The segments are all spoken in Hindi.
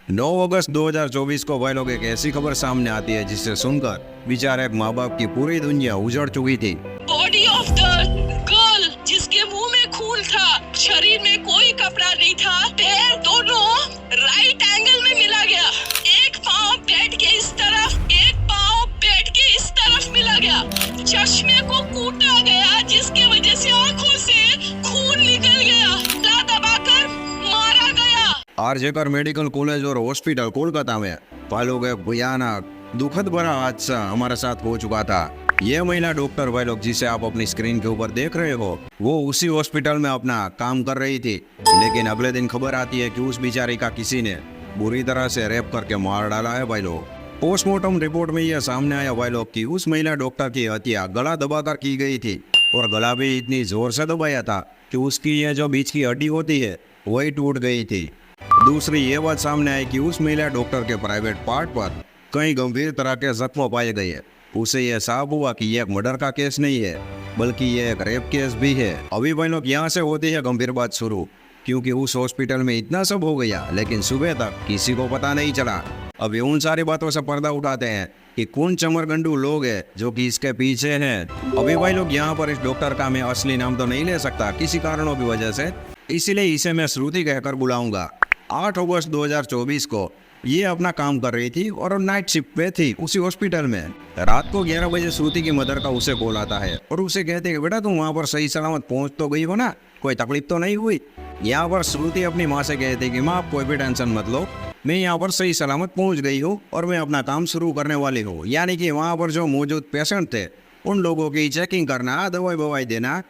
9 अगस्त 2024 को भाई लोग एक ऐसी खबर सामने आती है जिसे सुनकर बेचारे एक माँ बाप की पूरी दुनिया उजड़ चुकी थी। बॉडी ऑफ द गर्ल जिसके मुंह में खून था, शरीर में कोई कपड़ा नहीं था, पैर दोनों राइट एंगल में मिला गया। एक पाँव बेड के इस तरफ, एक पाँव बेड के इस तरफ मिला गया। चश्मे को कूटा गया जिसकी वजह से आंखों से खून निकल गया। गला दबाकर मारा गया। आरजेकर मेडिकल कॉलेज और हॉस्पिटल कोलकाता में भाई लोग एक भयानक दुखद भरा हादसा हमारे साथ हो चुका था। ये महिला डॉक्टर भाई लोग जिसे आप अपनी स्क्रीन के ऊपर देख रहे हो, वो उसी हॉस्पिटल में अपना काम कर रही थी, लेकिन अगले दिन खबर आती है कि उस बेचारी का किसी ने बुरी तरह से रेप करके मार डाला है भाई लोग। पोस्टमार्टम रिपोर्ट में यह सामने आया भाई लोग कि उस महिला डॉक्टर की हत्या गला दबाकर की गई थी और गला भी इतनी जोर से दबाया था कि उसकी यह जो बीच की हड्डी होती है वही टूट गई थी। दूसरी ये बात सामने आई कि उस महिला डॉक्टर के प्राइवेट पार्ट पर कई गंभीर तरह के जख्म पाए गए। उसे यह साफ हुआ कि यह एक मर्डर का केस नहीं है बल्कि यह एक रेप केस भी है। अभी भाई लोग यहाँ से होती है गंभीर बात शुरू, क्योंकि उस हॉस्पिटल में इतना सब हो गया लेकिन सुबह तक किसी को पता नहीं चला। अभी उन सारी बातों से पर्दा उठाते हैं कि कौन चमरगंडू लोग हैं जो कि इसके पीछे हैं। अभी भाई लोग यहाँ पर इस डॉक्टर का मैं असली नाम तो नहीं ले सकता किसी कारणों की वजह से, इसीलिए इसे मैं श्रुति कहकर बुलाऊंगा। 8 अगस्त 2024 को ये अपना काम कर रही थी और नाइट शिफ्ट पे थी उसी हॉस्पिटल में। रात को 11 बजे श्रुति की मदर का उसे कॉल आता है और उसे कहते हैं बेटा तुम वहाँ पर सही सलामत पहुँच तो गई हो ना, कोई तकलीफ तो नहीं हुई। यहाँ पर श्रुति अपनी माँ से कहती कि माँ आप कोई भी टेंशन मत लो, मैं यहाँ पर सही सलामत पहुँच गई हूँ और मैं अपना काम शुरू करने वाली हूँ। यानी कि वहाँ पर जो मौजूद पेशेंट थे उन लोगों की चेकिंग करना, दवाई बवाई देना,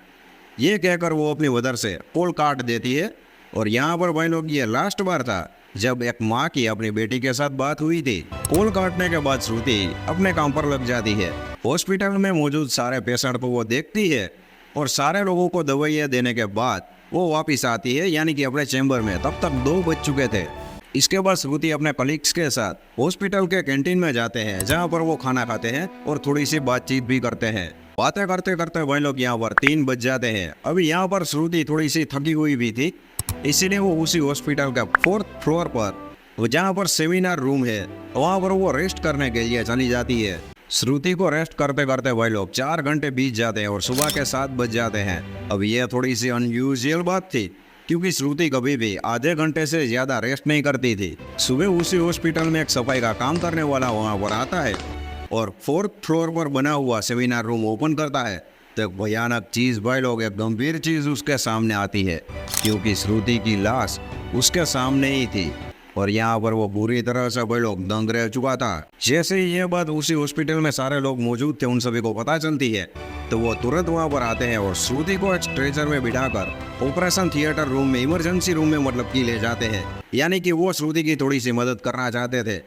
ये कहकर वो अपनी मदर से कॉल काट देती है। और यहाँ पर भाई लोग ये लास्ट बार था जब एक माँ की अपनी बेटी के साथ बात हुई थी। कॉल काटने के बाद श्रुति अपने काम पर लग जाती है। हॉस्पिटल में मौजूद सारे पेशेंट को वो देखती है और सारे लोगों को दवाइयाँ देने के बाद वो वापस आती है, यानी कि अपने चैम्बर में। तब तक 2 बज चुके थे। इसके बाद श्रुति अपने कलीग्स के साथ हॉस्पिटल के कैंटीन में जाते हैं जहाँ पर वो खाना खाते हैं और थोड़ी सी बातचीत भी करते हैं। बातें करते करते वही लोग यहाँ पर 3 बज जाते हैं। अभी यहाँ पर श्रुति थोड़ी सी थकी हुई भी थी, इसीलिए वो उसी हॉस्पिटल का 4th फ्लोर पर जहाँ पर सेमिनार रूम है वहाँ पर वो रेस्ट करने के लिए चली जाती है। श्रुति को रेस्ट करते करते वही लोग 4 घंटे बीत जाते हैं और सुबह के 7 बज जाते हैं। अब ये थोड़ी सी अनयूजुअल बात थी क्योंकि श्रुति कभी भी आधे घंटे से ज़्यादा रेस्ट नहीं करती थी। सुबह उसी हॉस्पिटल में एक सफाई का काम करने वाला वहाँ पर आता है और 4th फ्लोर पर बना हुआ सेमिनार रूम ओपन करता है तो एक भयानक चीज़ भाई लोग, एक गंभीर चीज़ उसके सामने आती है क्योंकि श्रुति की लाश उसके सामने ही थी और यहाँ पर वो बुरी तरह से भाई लोग दंग रह चुका था। जैसे ही ये बात उसी हॉस्पिटल में सारे लोग मौजूद थे उन सभी को पता चलती है तो वो तुरंत वहाँ पर आते हैं और श्रुति को एक स्ट्रेचर में बिठाकर ऑपरेशन थिएटर रूम में, इमरजेंसी रूम में मतलब कि ले जाते हैं। यानी कि वो श्रुति की थोड़ी सी मदद करना चाहते थे,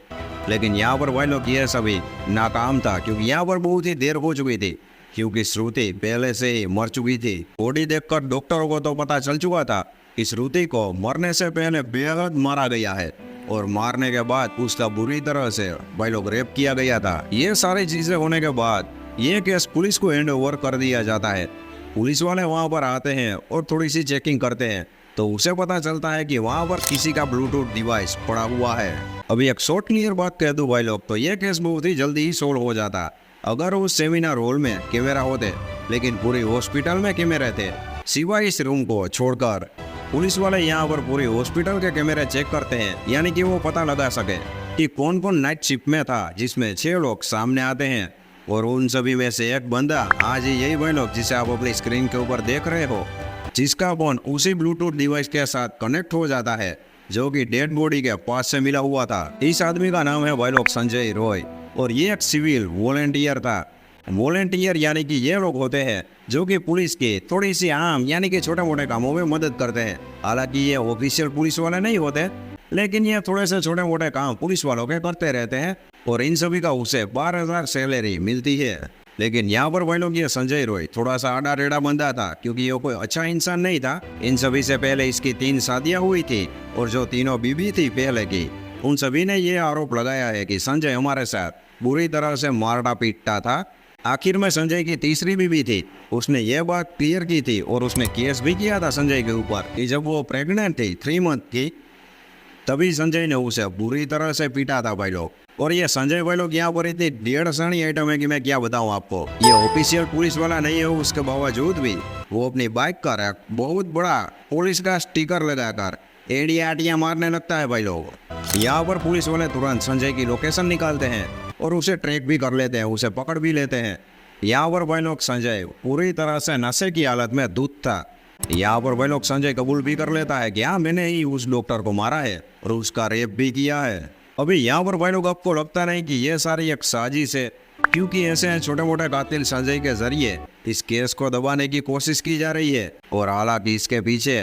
लेकिन यहाँ पर भाई लोग ये सभी नाकाम था क्योंकि यहाँ पर बहुत ही देर हो चुकी थी क्योंकि श्रुति पहले से ही मर चुकी थी। बॉडी देखकर डॉक्टरों को तो पता चल चुका था कि श्रुति को मरने से पहले बेहद मारा गया है और मारने के बाद उसका बुरी तरह से भाई लोग रेप किया गया था। ये सारी चीजें होने के बाद ये केस पुलिस को हैंड ओवर कर दिया जाता है। पुलिस वाले वहाँ पर आते हैं और थोड़ी सी चेकिंग करते हैं तो उसे पता चलता है कि वहाँ पर किसी का ब्लूटूथ डिवाइस पड़ा हुआ है। अभी एक शॉर्ट क्लियर बात कह दूं भाई लोग, तो ये केस बहुत ही जल्दी ही सोल्व हो जाता अगर उस सेमिनार हॉल में कैमरा होते, लेकिन पूरे हॉस्पिटल में कैमरे थे सिवाय इस रूम को छोड़कर। पुलिस वाले यहाँ पर पूरे हॉस्पिटल के कैमरे चेक करते हैं, यानी कि वो पता लगा सके कि कौन कौन नाइट शिफ्ट में था, जिसमें 6 लोग सामने आते हैं और उन सभी में से एक बंदा आज यही भाई लोग जिसे आप अपनी स्क्रीन के ऊपर देख रहे हो, जिसका फोन उसी ब्लूटूथ डिवाइस के साथ कनेक्ट हो जाता है जो कि डेड बॉडी के पास से मिला हुआ था। इस आदमी का नाम है भाई लोग संजय रॉय और ये एक सिविल वॉलेंटियर था। वॉलेंटियर यानी कि ये लोग होते हैं जो कि पुलिस के थोड़ी सी आम यानी कि छोटे मोटे कामों में मदद करते हैं। हालांकि ये ऑफिशियल पुलिस वाले नहीं होते, लेकिन ये थोड़े से छोटे मोटे काम पुलिस वालों के करते रहते हैं और इन सभी का उसे 12,000 सैलरी मिलती है। लेकिन यहाँ पर भाई लोग ये संजय रॉय थोड़ा सा आड़ा टेढ़ा बंदा था क्योंकि ये कोई अच्छा इंसान नहीं था। इन सभी से पहले इसकी 3 शादियाँ हुई थी और जो तीनों बीबी थी पहले की, उन सभी ने ये आरोप लगाया है कि संजय हमारे साथ बुरी तरह से मारता पीटता था। आखिर में संजय की तीसरी बीवी थी, उसने ये बात क्लियर की थी और उसने केस भी किया था संजय के ऊपर कि जब वो प्रेग्नेंट थी 3 मंथ की तभी संजय ने उसे बुरी तरह से पीटा था भाई लोग। और ये संजय भाई लोग यहाँ पर इतनी डेढ़ सानी आइटम है कि मैं क्या बताऊँ आपको। ये ऑफिशियल पुलिस वाला नहीं है, उसके बावजूद भी वो अपनी बाइक पर एक बहुत बड़ा पुलिस का स्टिकर लगाकर एड़िया आटियां मारने लगता है भाई लोग। यहाँ पर पुलिस वाले तुरंत संजय की लोकेशन निकालते हैं और उसे ट्रैक भी कर लेते हैं, उसे पकड़ भी लेते हैं। यहाँ पर भाई लोग संजय पूरी तरह से नशे की हालत में धुत था। यहाँ पर भाई लोग संजय कबूल भी कर लेता है कि हाँ, मैंने ही उस डॉक्टर को मारा है और उसका रेप भी किया है। अभी यहाँ पर भाई लोग आपको लगता नहीं कि ये सारी एक साजिश है, क्योंकि ऐसे छोटे मोटे कातिल संजय के जरिए इस केस को दबाने की कोशिश की जा रही है। और हालांकि इसके पीछे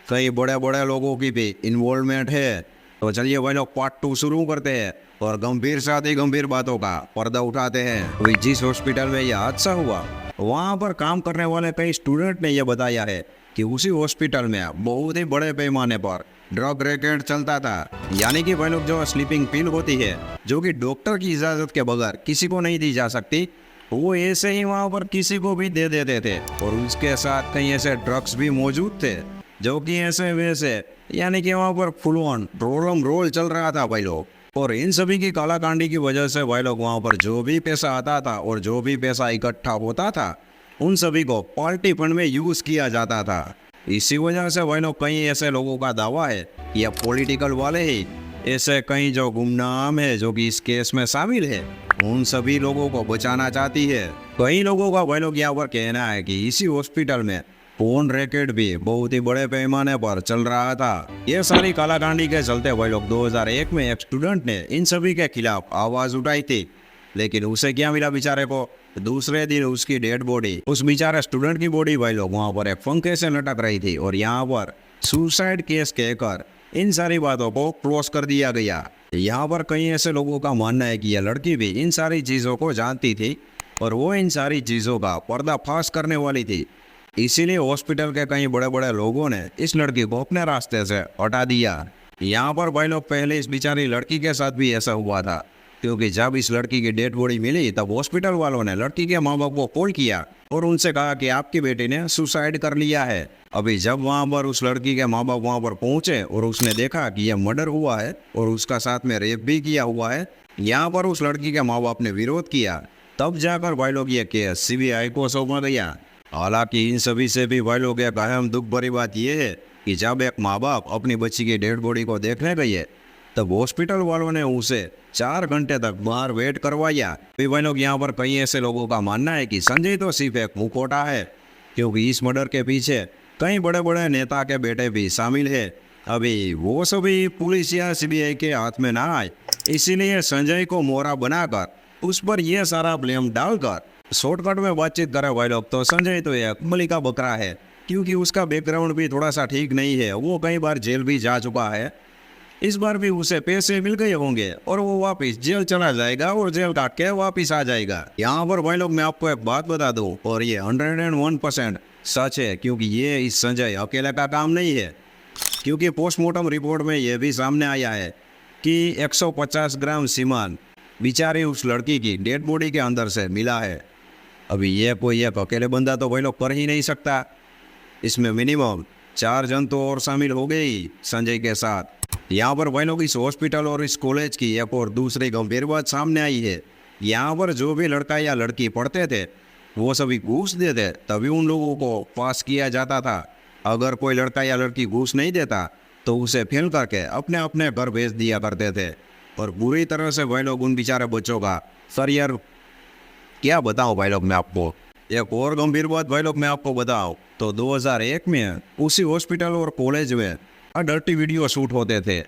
कई बड़े बड़े लोगों की भी इन्वॉल्वमेंट है। तो चलिए भाई लोग पार्ट 2 शुरू करते हैं और गंभीर साथ ही गंभीर बातों का पर्दा उठाते हैं। अभी जिस हॉस्पिटल में यह हादसा हुआ वहाँ पर काम करने वाले कई स्टूडेंट ने यह बताया है कि उसी हॉस्पिटल में बहुत ही बड़े पैमाने पर ड्रग रैकेट चलता था। यानी कि भाई लोग जो स्लीपिंग पिल होती है, जो कि डॉक्टर की इजाजत के बगैर किसी को नहीं दी जा सकती, वो ऐसे ही वहाँ पर किसी को भी दे देते थे। और उसके साथ कई ऐसे ड्रग्स भी मौजूद थे जो कि ऐसे वैसे, यानी कि वहाँ पर फुल ऑन रोल चल रहा था भाई लोग। और इन सभी की कालाकांडी की वजह से भाई लोग वहाँ पर जो भी पैसा आता था और जो भी पैसा इकट्ठा होता था, उन सभी को पार्टी फंड में यूज किया जाता था। इसी वजह से भाई लोग कई ऐसे लोगों का दावा है कि यह पॉलिटिकल वाले ही ऐसे कई जो गुमनाम है जो कि इस केस में शामिल है, उन सभी लोगों को बचाना चाहती है। कई लोगों का भाई लोग यहाँ पर कहना है कि इसी हॉस्पिटल में फोन रैकेट भी बहुत ही बड़े पैमाने पर चल रहा था। ये सारी कालाकांडी के चलते भाई लोग 2001 में एक स्टूडेंट ने इन सभी के खिलाफ आवाज उठाई थी, लेकिन उसे क्या मिला बेचारे को? दूसरे दिन उसकी डेड बॉडी, उस बेचारे स्टूडेंट की बॉडी भाई लोग वहाँ पर एक पंखे से लटक रही थी। और यहाँ पर सुसाइड केस कहकर इन सारी बातों को क्लोज कर दिया गया। यहाँ पर कई ऐसे लोगों का मानना है कि यह लड़की भी इन सारी चीज़ों को जानती थी और वो इन सारी चीज़ों का पर्दाफाश करने वाली थी। इसीलिए हॉस्पिटल के कई बड़े बड़े लोगों ने इस लड़की को अपने रास्ते से हटा दिया। यहाँ पर भाई लोग पहले इस बेचारी लड़की के साथ भी ऐसा हुआ था, क्योंकि जब इस लड़की की डेड बॉडी मिली तब हॉस्पिटल वालों ने लड़की के माँ बाप को कॉल किया और उनसे कहा कि आपकी बेटी ने सुसाइड कर लिया है। अभी जब वहाँ पर उस लड़की के माँ बाप वहाँ पर पहुँचे और उसने देखा कि यह मर्डर हुआ है और उसका साथ में रेप भी किया हुआ है, यहाँ पर उस लड़की के माँ बाप ने विरोध किया। तब जाकर भाई लोग ये केस CBI को सौंपा गया। हालांकि इन सभी से भी भाई लोग एक अहम दुख भरी बात यह है कि जब एक माँ बाप अपनी बच्ची की डेड बॉडी को देखने गई है तब हॉस्पिटल वालों ने उसे 4 घंटे तक बाहर वेट करवाया। भाई लोग यहाँ पर कई ऐसे लोगों का मानना है कि संजय तो सिर्फ एक मुखौटा है, क्योंकि इस मर्डर के पीछे कई बड़े बड़े नेता के बेटे भी शामिल है। अभी वो सभी पुलिस या CBI के हाथ में ना आए, इसीलिए संजय को मोहरा बनाकर उस पर यह सारा ब्लेम डालकर शॉर्टकट में बातचीत करे भाई लोग। तो संजय तो एक मली का बकरा है, क्योंकि उसका बैकग्राउंड भी थोड़ा सा ठीक नहीं है। वो कई बार जेल भी जा चुका है, इस बार भी उसे पैसे मिल गए होंगे और वो वापस जेल चला जाएगा और जेल काट के वापस आ जाएगा। यहाँ पर भाई लोग मैं आपको एक बात बता दूं और ये 101% सच है, क्योंकि ये इस संजय अकेले का काम नहीं है। क्योंकि पोस्टमार्टम रिपोर्ट में ये भी सामने आया है कि 150 ग्राम सीमान बेचारी उस लड़की की डेड बॉडी के अंदर से मिला है। अभी ये कोई एक अकेले बंदा तो भाई लोग कर ही नहीं सकता, इसमें मिनिमम 4 जन तो और शामिल हो गए ही संजय के साथ। यहाँ पर भाई लोग इस हॉस्पिटल और इस कॉलेज की एक और दूसरी गंभीर बात सामने आई है। यहाँ पर जो भी लड़का या लड़की पढ़ते थे वो सभी घूस देते, तभी उन लोगों को पास किया जाता था। अगर कोई लड़का या लड़की घूस नहीं देता तो उसे फेल करके अपने अपने घर भेज दिया करते थे। और बुरी तरह से भाई लोग उन बेचारे बच्चों का सर यार क्या बताऊँ भाई लोग मैं आपको। एक और गंभीर बात भाई लोग मैं आपको बताऊँ तो 2001 में उसी हॉस्पिटल और कॉलेज में डर्टी वीडियो शूट होते थे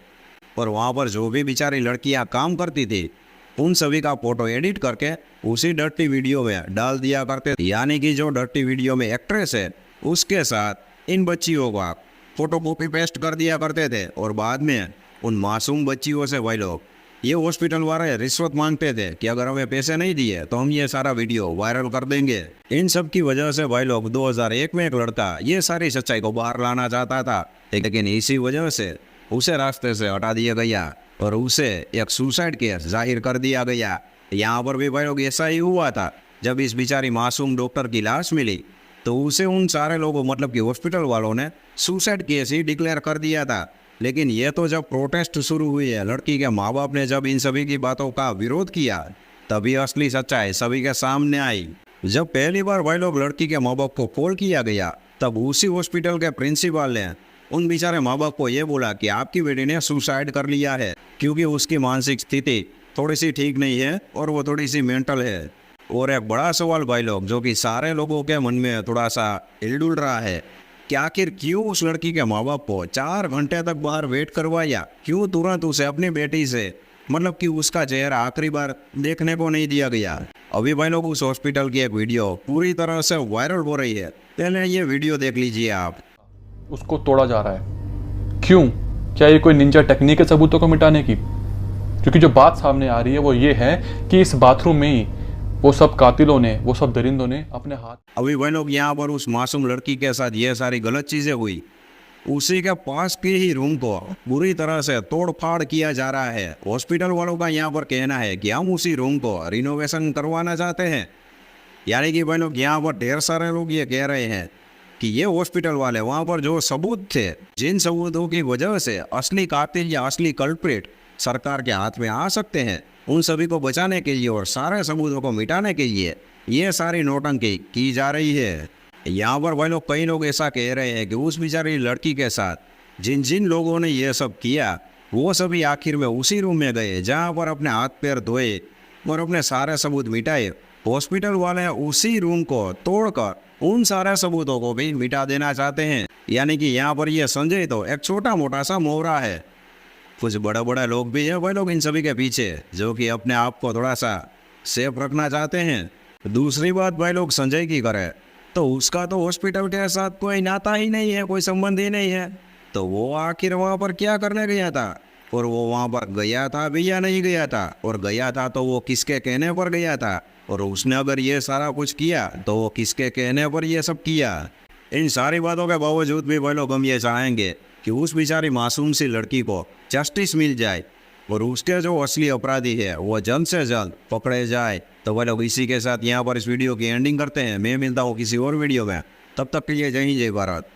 और वहाँ पर जो भी बेचारी लड़कियाँ काम करती थी उन सभी का फोटो एडिट करके उसी डर्टी वीडियो में डाल दिया करते थे। यानी कि जो डर्टी वीडियो में एक्ट्रेस है उसके साथ इन बच्चियों का फोटो कॉपी पेस्ट कर दिया करते थे और बाद में उन मासूम बच्चियों से भाई लोग ये हॉस्पिटल वाले रिश्वत मांगते थे कि अगर हमें पैसे नहीं दिए तो हम ये सारा वीडियो वायरल कर देंगे। इन सब की वजह से भाई लोग 2001 में एक लड़का ये सारी सच्चाई को बाहर लाना चाहता था, लेकिन इसी वजह से उसे रास्ते से हटा दिया गया और उसे एक सुसाइड केस जाहिर कर दिया गया। यहाँ पर भी भाई लोग ऐसा ही हुआ था। जब इस बेचारी मासूम डॉक्टर की लाश मिली तो उसे उन सारे लोगों मतलब कि हॉस्पिटल वालों ने सुसाइड केस ही डिक्लेयर कर दिया था। लेकिन ये तो जब प्रोटेस्ट शुरू हुई है, लड़की के माँ बाप ने जब इन सभी की बातों का विरोध किया, तभी असली सच्चाई सभी के सामने आई। जब पहली बार भाई लोग लड़की के माँ बाप को कॉल किया गया, तब उसी हॉस्पिटल के प्रिंसिपल ने उन बेचारे माँ बाप को ये बोला कि आपकी बेटी ने सुसाइड कर लिया है, क्योंकि उसकी मानसिक स्थिति थोड़ी सी ठीक नहीं है और वो थोड़ी सी मेंटल है। और एक बड़ा सवाल भाई लोग, जो कि सारे लोगों के मन में थोड़ा सा हिलडुल रहा है, कि आखिर क्यों उस लड़की के माँ बाप को 4 घंटे तक बाहर वेट करवाया, क्यों तुरंत उसे अपनी बेटी से, मतलब कि उसका चेहरा आखिरी बार देखने को नहीं दिया गया। अभी भाई लोग उस हॉस्पिटल की एक वीडियो पूरी तरह से वायरल हो रही है, पहले ये वीडियो देख लीजिए आप। उसको तोड़ा जा रहा है, क्यों? क्या ये कोई निंजा टेक्निक है सबूतों को मिटाने की? क्योंकि जो बात सामने आ रही है वो ये है कि इस बाथरूम में ही वो सब कातिलों ने, वो सब दरिंदों ने अपने हाथ। अभी भाई लोग यहाँ पर उस मासूम लड़की के साथ ये सारी गलत चीजें हुई, उसी के पास के ही रूम को बुरी तरह से तोड़ फाड़ किया जा रहा है। हॉस्पिटल वालों का यहाँ पर कहना है कि हम उसी रूम को रिनोवेशन करवाना चाहते हैं। यानी कि भाई लोग यहाँ पर ढेर सारे लोग ये कह रहे हैं कि ये हॉस्पिटल वाले वहाँ पर जो सबूत थे, जिन सबूतों की वजह से असली कातिल या असली कल्प्रिट सरकार के हाथ में आ सकते हैं, उन सभी को बचाने के लिए और सारे सबूतों को मिटाने के लिए ये सारी नौटंकी की जा रही है। यहाँ पर भाई लोग कई लोग ऐसा कह रहे हैं कि उस बेचारी लड़की के साथ जिन जिन लोगों ने ये सब किया, वो सभी आखिर में उसी रूम में गए जहाँ पर अपने हाथ पैर धोए और अपने सारे सबूत मिटाए। हॉस्पिटल वाले उसी रूम को तोड़कर उन सारे सबूतों को भी मिटा देना चाहते हैं। यानी कि यहाँ पर ये संजय तो एक छोटा मोटा सा मोहरा है, कुछ बड़ा बड़ा लोग भी हैं भाई लोग इन सभी के पीछे, जो कि अपने आप को थोड़ा सा सेफ रखना चाहते हैं। दूसरी बात भाई लोग संजय की करें तो उसका तो हॉस्पिटल के साथ कोई नाता ही नहीं है, कोई संबंध ही नहीं है, तो वो आखिर वहाँ पर क्या करने गया था, और वो वहाँ पर गया था भी या नहीं गया था, और गया था तो वो किसके कहने पर गया था, और उसने अगर ये सारा कुछ किया तो वो किसके कहने पर ये सब किया। इन सारी बातों के बावजूद भी भाई लोग हम ये चाहेंगे कि उस बेचारी मासूम सी लड़की को जस्टिस मिल जाए और उसके जो असली अपराधी है वो जल्द से जल्द पकड़े जाए। तो भाई लोग इसी के साथ यहाँ पर इस वीडियो की एंडिंग करते हैं। मैं मिलता हूँ किसी और वीडियो में, तब तक के लिए जय हिंद जय भारत।